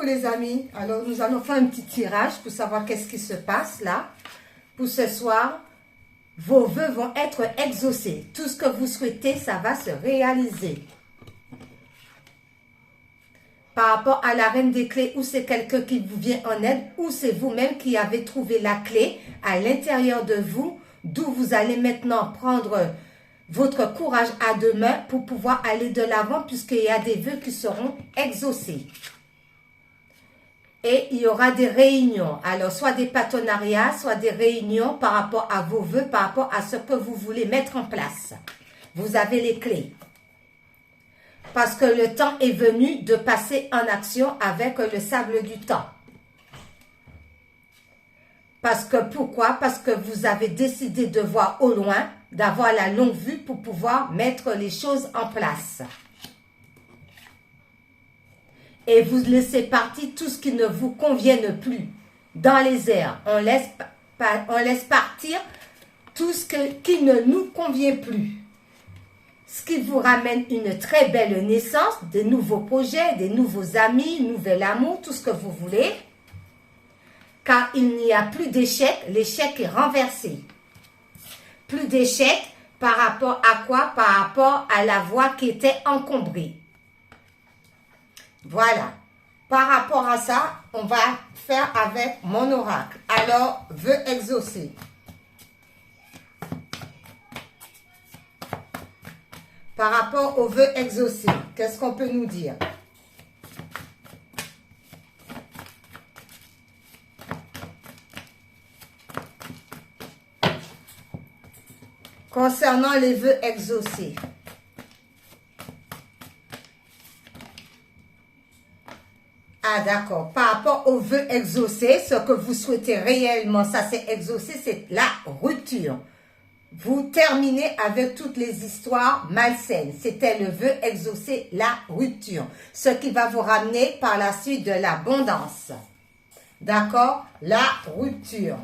beaucoup les amis. Alors nous allons faire un petit tirage pour savoir qu'est-ce qui se passe là. Pour ce soir, vos vœux vont être exaucés. Tout ce que vous souhaitez, ça va se réaliser. Par rapport à la reine des clés, ou c'est quelqu'un qui vous vient en aide, ou c'est vous-même qui avez trouvé la clé à l'intérieur de vous, d'où vous allez maintenant prendre votre courage à deux mains pour pouvoir aller de l'avant, puisqu'il y a des vœux qui seront exaucés. Et il y aura des réunions, alors soit des partenariats, soit des réunions par rapport à vos vœux, par rapport à ce que vous voulez mettre en place. Vous avez les clés. Parce que le temps est venu de passer en action avec le sable du temps. Parce que pourquoi? Parce que vous avez décidé de voir au loin, d'avoir la longue vue pour pouvoir mettre les choses en place. Et vous laissez partir tout ce qui ne vous convienne plus dans les airs. On laisse partir tout ce qui ne nous convient plus. Ce qui vous ramène une très belle naissance, de nouveaux projets, des nouveaux amis, nouvel amour, tout ce que vous voulez. Car il n'y a plus d'échec, l'échec est renversé. Plus d'échec par rapport à quoi? Par rapport à la voie qui était encombrée. Voilà. Par rapport à ça, on va faire avec mon oracle. Alors, vœux exaucés. Par rapport aux vœux exaucés, qu'est-ce qu'on peut nous dire? Concernant les vœux exaucés. Ah d'accord, par rapport aux vœux exaucés, ce que vous souhaitez réellement, ça c'est exaucé, c'est la rupture. Vous terminez avec toutes les histoires malsaines. C'était le vœu exaucé, la rupture. Ce qui va vous ramener par la suite de l'abondance. D'accord? La rupture.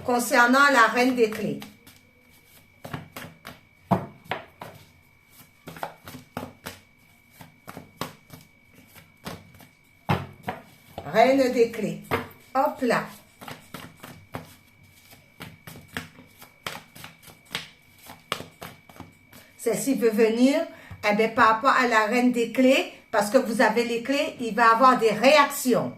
Concernant la reine des clés. Reine des clés. Hop là. Celle-ci veut venir, eh bien, par rapport à la reine des clés, parce que vous avez les clés, il va y avoir des réactions.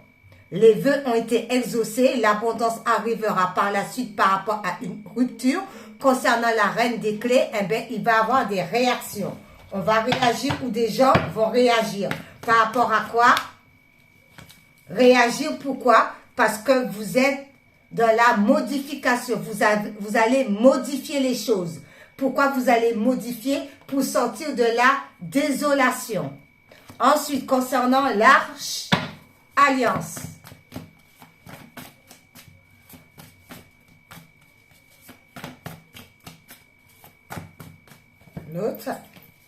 Les vœux ont été exaucés, l'abondance arrivera par la suite par rapport à une rupture. Concernant la reine des clés, eh bien, il va y avoir des réactions. On va réagir ou des gens vont réagir. Par rapport à quoi? Réagir pourquoi? Parce que vous êtes dans la modification. Vous allez modifier les choses. Pourquoi vous allez modifier? Pour sortir de la désolation. Ensuite, concernant l'arche alliance. L'autre,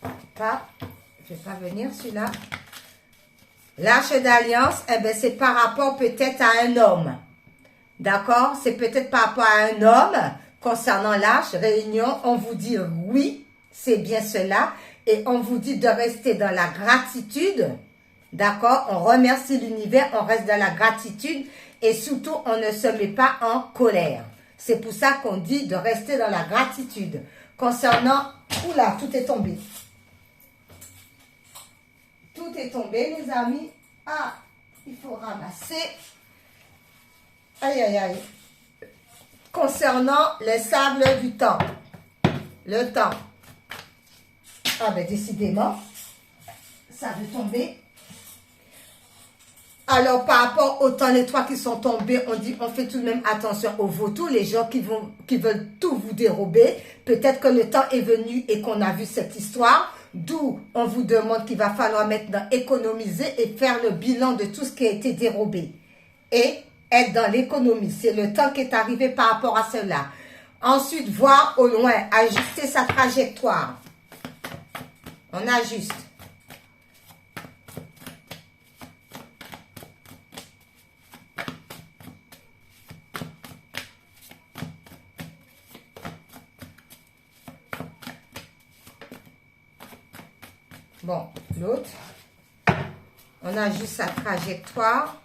je ne vais pas venir celui-là. L'arche d'alliance, eh bien, c'est par rapport peut-être à un homme. D'accord? C'est peut-être par rapport à un homme. Concernant l'arche, réunion, on vous dit oui, c'est bien cela. Et on vous dit de rester dans la gratitude. D'accord? On remercie l'univers, on reste dans la gratitude. Et surtout, on ne se met pas en colère. C'est pour ça qu'on dit de rester dans la gratitude. Concernant... Oula, tout est tombé. Tout est tombé, les amis. Ah, il faut ramasser. Aïe, aïe, aïe. Concernant les sables du temps. Le temps. Ah ben décidément, ça veut tomber. Alors par rapport au temps, les trois qui sont tombés, on fait tout de même attention aux vautours, les gens qui veulent tout vous dérober. Peut-être que le temps est venu et qu'on a vu cette histoire. D'où on vous demande qu'il va falloir maintenant économiser et faire le bilan de tout ce qui a été dérobé. Et être dans l'économie. C'est le temps qui est arrivé par rapport à cela. Ensuite, voir au loin, ajuster sa trajectoire. On ajuste. Bon, l'autre. On ajuste sa trajectoire.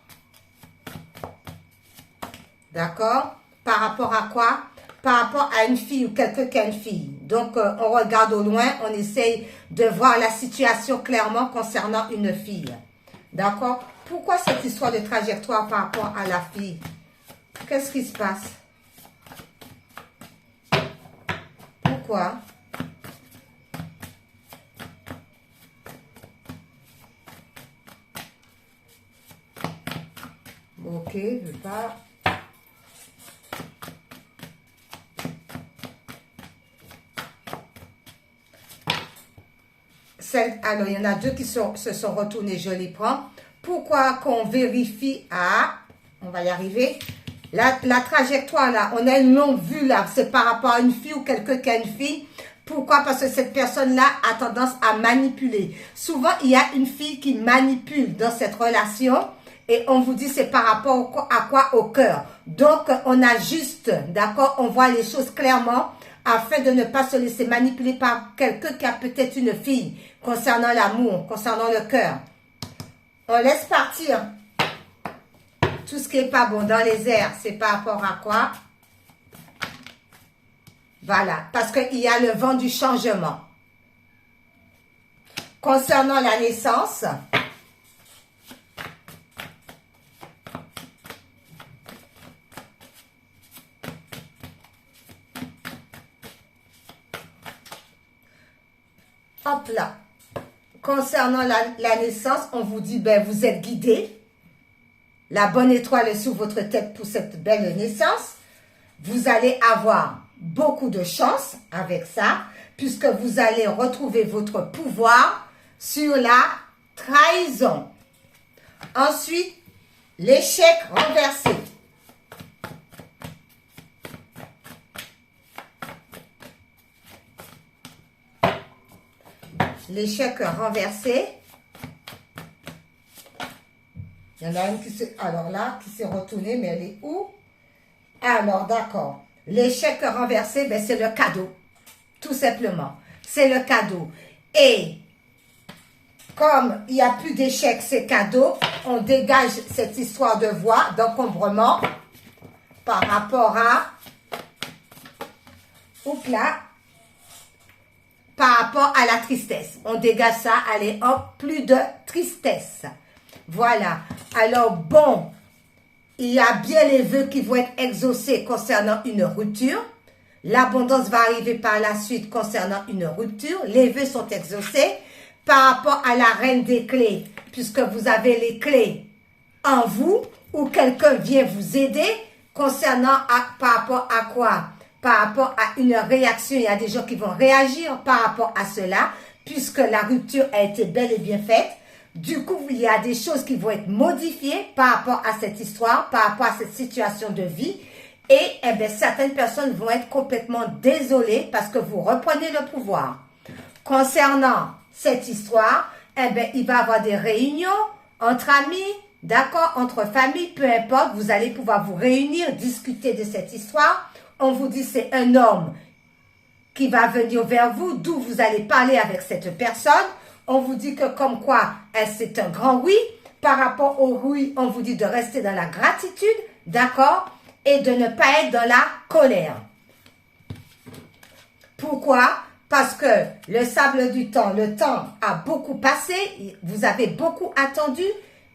D'accord? Par rapport à quoi? Par rapport à une fille ou quelqu'un qui a une fille. Donc, on regarde au loin, on essaye de voir la situation clairement concernant une fille. D'accord? Pourquoi cette histoire de trajectoire par rapport à la fille? Qu'est-ce qui se passe? Pourquoi? Ok, je veux pas... Alors, il y en a deux qui se sont retournés, je les prends. Pourquoi qu'on vérifie? Ah, on va y arriver. La trajectoire là, on a une longue vue là, c'est par rapport à une fille ou quelqu'un qui a une fille. Pourquoi? Parce que cette personne-là a tendance à manipuler. Souvent, il y a une fille qui manipule dans cette relation et on vous dit c'est par rapport à quoi? Au cœur. Donc, on ajuste, d'accord? On voit les choses clairement afin de ne pas se laisser manipuler par quelqu'un qui a peut-être une fille concernant l'amour, concernant le cœur. On laisse partir tout ce qui n'est pas bon dans les airs. C'est par rapport à quoi? Voilà, parce qu'il y a le vent du changement. Concernant la naissance, hop là, concernant la naissance, on vous dit, ben, vous êtes guidé. La bonne étoile est sur votre tête pour cette belle naissance. Vous allez avoir beaucoup de chance avec ça, puisque vous allez retrouver votre pouvoir sur la trahison. Ensuite, l'échec renversé. L'échec renversé. Il y en a une qui s'est retournée, mais elle est où? Alors, d'accord. L'échec renversé, ben, c'est le cadeau. Tout simplement. C'est le cadeau. Et comme il n'y a plus d'échec, c'est cadeau, on dégage cette histoire de voix, d'encombrement par rapport à... Oups là. Par rapport à la tristesse. On dégage ça. Allez, hop, plus de tristesse. Voilà. Alors, bon, il y a bien les vœux qui vont être exaucés concernant une rupture. L'abondance va arriver par la suite concernant une rupture. Les vœux sont exaucés par rapport à la reine des clés, puisque vous avez les clés en vous ou quelqu'un vient vous aider concernant par rapport à quoi? Par rapport à une réaction. Il y a des gens qui vont réagir par rapport à cela, puisque la rupture a été bel et bien faite. Du coup, il y a des choses qui vont être modifiées par rapport à cette histoire, par rapport à cette situation de vie. Et eh bien, certaines personnes vont être complètement désolées parce que vous reprenez le pouvoir. Concernant cette histoire, eh bien, il va y avoir des réunions entre amis, d'accord, entre familles, peu importe. Vous allez pouvoir vous réunir, discuter de cette histoire. On vous dit c'est un homme qui va venir vers vous, d'où vous allez parler avec cette personne. On vous dit que comme quoi, c'est un grand oui. Par rapport au oui, on vous dit de rester dans la gratitude, d'accord? Et de ne pas être dans la colère. Pourquoi? Parce que le sable du temps, le temps a beaucoup passé. Vous avez beaucoup attendu.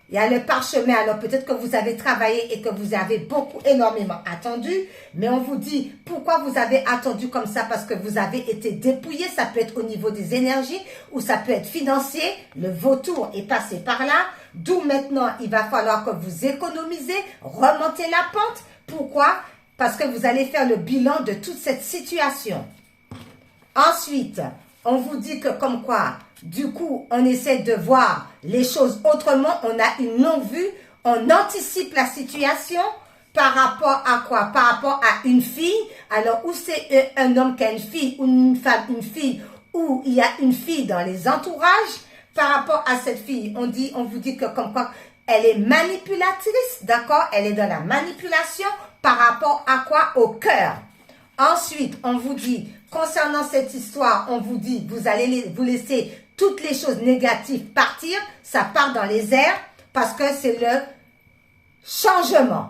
Il y a le parchemin, alors peut-être que vous avez travaillé et que vous avez énormément attendu. Mais on vous dit, pourquoi vous avez attendu comme ça? Parce que vous avez été dépouillé. Ça peut être au niveau des énergies ou ça peut être financier. Le vautour est passé par là. D'où maintenant, il va falloir que vous économisez, remontez la pente. Pourquoi? Parce que vous allez faire le bilan de toute cette situation. Ensuite, on vous dit que comme quoi, du coup, on essaie de voir les choses autrement. On a une longue vue. On anticipe la situation par rapport à quoi? Par rapport à une fille. Alors, où c'est un homme qui a une fille ou une femme, une fille, ou il y a une fille dans les entourages. Par rapport à cette fille, on vous dit que comme quoi, elle est manipulatrice, d'accord? Elle est dans la manipulation par rapport à quoi? Au cœur. Ensuite, on vous dit, concernant cette histoire, on vous dit, vous allez vous laisser toutes les choses négatives partir, ça part dans les airs parce que c'est le changement.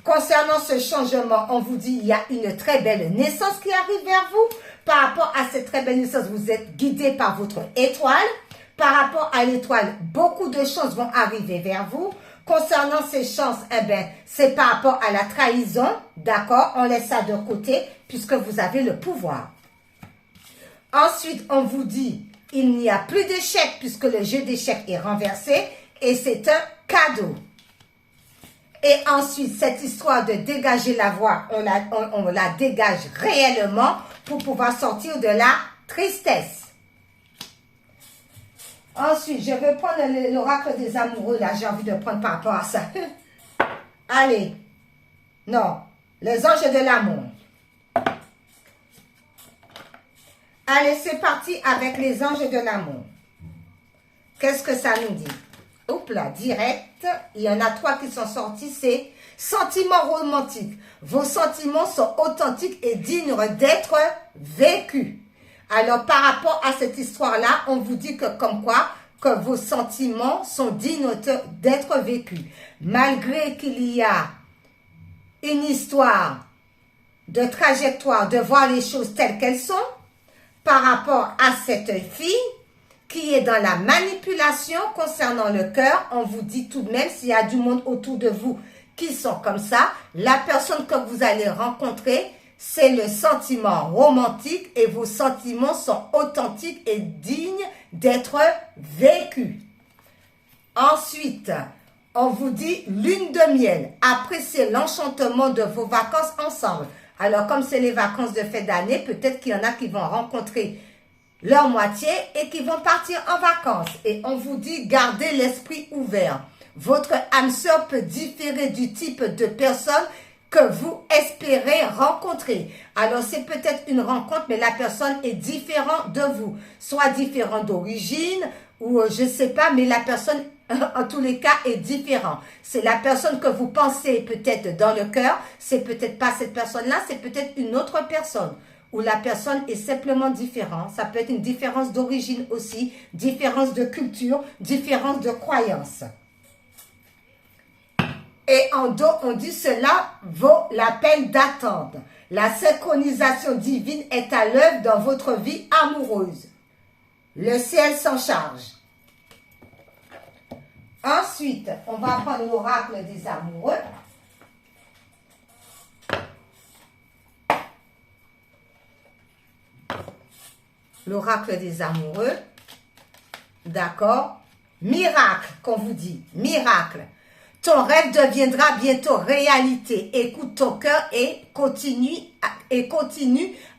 Concernant ce changement, on vous dit il y a une très belle naissance qui arrive vers vous. Par rapport à cette très belle naissance, vous êtes guidé par votre étoile. Par rapport à l'étoile, beaucoup de choses vont arriver vers vous. Concernant ces chances, eh bien, c'est par rapport à la trahison. D'accord? On laisse ça de côté puisque vous avez le pouvoir. Ensuite, on vous dit, il n'y a plus d'échecs puisque le jeu d'échecs est renversé et c'est un cadeau. Et ensuite, cette histoire de dégager la voix, on la dégage réellement pour pouvoir sortir de la tristesse. Ensuite, je vais prendre l'oracle des amoureux. Là, j'ai envie de prendre par rapport à ça. Allez. Non. Les anges de l'amour. Allez, c'est parti avec les anges de l'amour. Qu'est-ce que ça nous dit? Oups là, direct. Il y en a 3 qui sont sortis. C'est sentiments romantiques. Vos sentiments sont authentiques et dignes d'être vécus. Alors, par rapport à cette histoire-là, on vous dit que comme quoi, que vos sentiments sont dignes d'être vécus. Malgré qu'il y a une histoire de trajectoire, de voir les choses telles qu'elles sont, par rapport à cette fille qui est dans la manipulation concernant le cœur, on vous dit tout de même, s'il y a du monde autour de vous qui sont comme ça, la personne que vous allez rencontrer, c'est le sentiment romantique et vos sentiments sont authentiques et dignes d'être vécus. Ensuite, on vous dit lune de miel. Appréciez l'enchantement de vos vacances ensemble. Alors, comme c'est les vacances de fin d'année, peut-être qu'il y en a qui vont rencontrer leur moitié et qui vont partir en vacances. Et on vous dit gardez l'esprit ouvert. Votre âme sœur peut différer du type de personne que vous espérez rencontrer. Alors, c'est peut-être une rencontre, mais la personne est différente de vous. Soit différente d'origine, ou je ne sais pas, mais la personne, en tous les cas, est différente. C'est la personne que vous pensez peut-être dans le cœur, c'est peut-être pas cette personne-là, c'est peut-être une autre personne. Ou la personne est simplement différente. Ça peut être une différence d'origine aussi, différence de culture, différence de croyance. Et en dos, on dit cela vaut la peine d'attendre. La synchronisation divine est à l'œuvre dans votre vie amoureuse. Le ciel s'en charge. Ensuite, on va prendre l'oracle des amoureux. L'oracle des amoureux. D'accord? Miracle, qu'on vous dit. Miracle. Ton rêve deviendra bientôt réalité. Écoute ton cœur et continue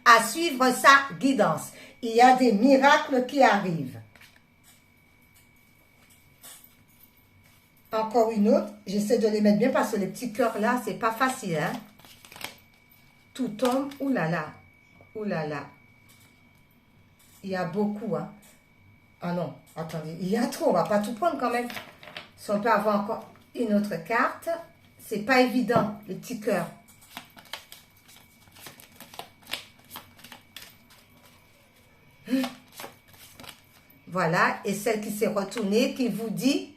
à suivre sa guidance. Il y a des miracles qui arrivent. Encore une autre. J'essaie de les mettre bien parce que les petits cœurs là, c'est pas facile. Hein? Tout tombe. Ouh là là. Ouh là là. Il y a beaucoup. Hein? Ah non, attendez. Il y a trop. On va pas tout prendre quand même. Si on peut avoir encore une autre carte. C'est pas évident, les petits cœurs. Voilà. Et celle qui s'est retournée, qui vous dit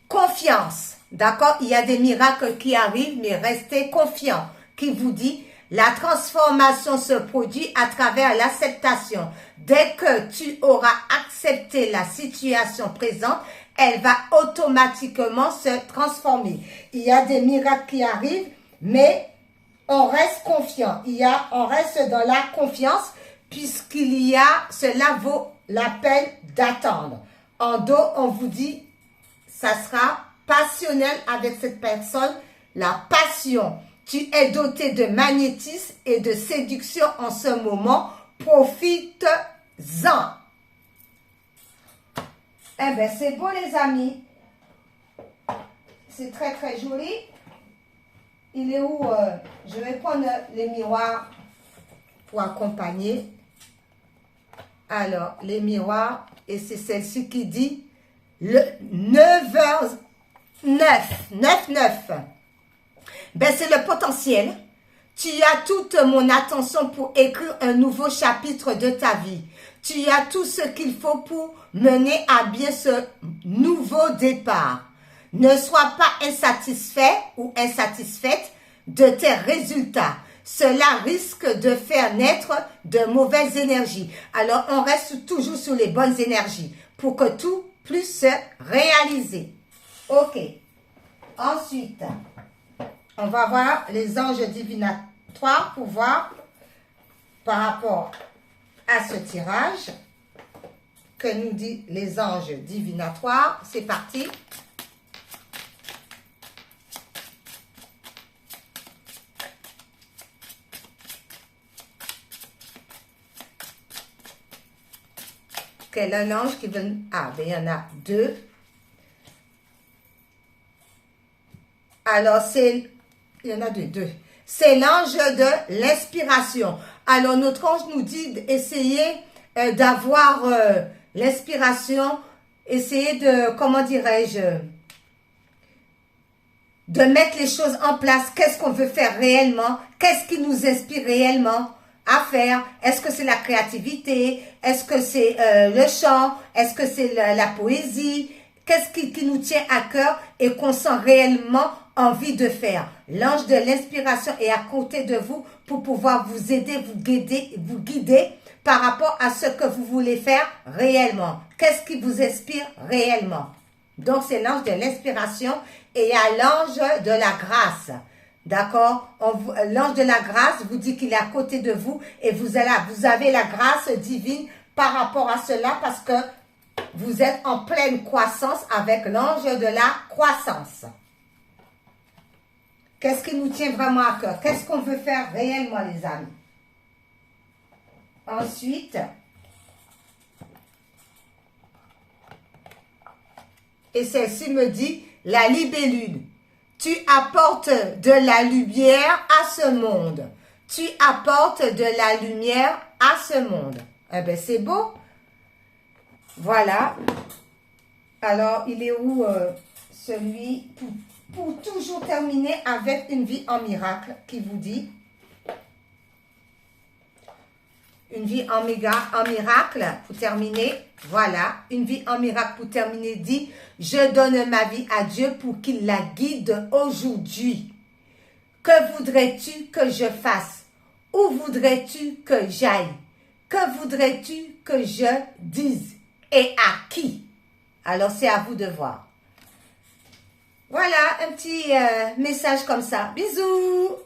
confiance. D'accord? Il y a des miracles qui arrivent, mais restez confiants. Qui vous dit la transformation se produit à travers l'acceptation. Dès que tu auras accepté la situation présente, elle va automatiquement se transformer. Il y a des miracles qui arrivent, mais on reste confiant. On reste dans la confiance puisqu'il y a, cela vaut la peine d'attendre. En dos, on vous dit, ça sera passionnel avec cette personne, la passion. Tu es doté de magnétisme et de séduction en ce moment. Profite-en. Eh bien, c'est beau, les amis. C'est très, très joli. Il est où? Je vais prendre les miroirs pour accompagner. Alors, les miroirs. Et c'est celle-ci qui dit le 9h09. 9-9. Ben, c'est le potentiel. Tu as toute mon attention pour écrire un nouveau chapitre de ta vie. Tu as tout ce qu'il faut pour mener à bien ce nouveau départ. Ne sois pas insatisfait ou insatisfaite de tes résultats. Cela risque de faire naître de mauvaises énergies. Alors, on reste toujours sur les bonnes énergies pour que tout puisse se réaliser. Ok. Ensuite, on va voir les anges divinatoires pour voir par rapport à ce tirage que nous dit les anges divinatoires. C'est parti. Quel est l'ange qui veut... Ah, ben il y en a deux. Alors, c'est... Il y en a deux. C'est l'ange de l'inspiration. Alors, notre ange nous dit d'essayer d'avoir l'inspiration, essayer de, comment dirais-je, de mettre les choses en place. Qu'est-ce qu'on veut faire réellement? Qu'est-ce qui nous inspire réellement à faire? Est-ce que c'est la créativité? Est-ce que c'est le chant? Est-ce que c'est la poésie? Qu'est-ce qui nous tient à cœur et qu'on sent réellement envie de faire? L'ange de l'inspiration est à côté de vous pour pouvoir vous aider, vous guider par rapport à ce que vous voulez faire réellement. Qu'est-ce qui vous inspire réellement? Donc, c'est l'ange de l'inspiration et il y a l'ange de la grâce. D'accord? L'ange de la grâce vous dit qu'il est à côté de vous et vous avez la grâce divine par rapport à cela parce que vous êtes en pleine croissance avec l'ange de la croissance. Qu'est-ce qui nous tient vraiment à cœur? Qu'est-ce qu'on veut faire réellement, les amis? Ensuite, et celle-ci me dit, la libellule. Tu apportes de la lumière à ce monde. Tu apportes de la lumière à ce monde. Eh bien, c'est beau. Voilà. Alors, il est où celui pour toujours terminer avec une vie en miracle qui vous dit une vie en miracle pour terminer. Voilà, une vie en miracle pour terminer dit « Je donne ma vie à Dieu pour qu'il la guide aujourd'hui. Que voudrais-tu que je fasse? Où voudrais-tu que j'aille? Que voudrais-tu que je dise? Et à qui? » Alors, c'est à vous de voir. Voilà, un petit message comme ça. Bisous!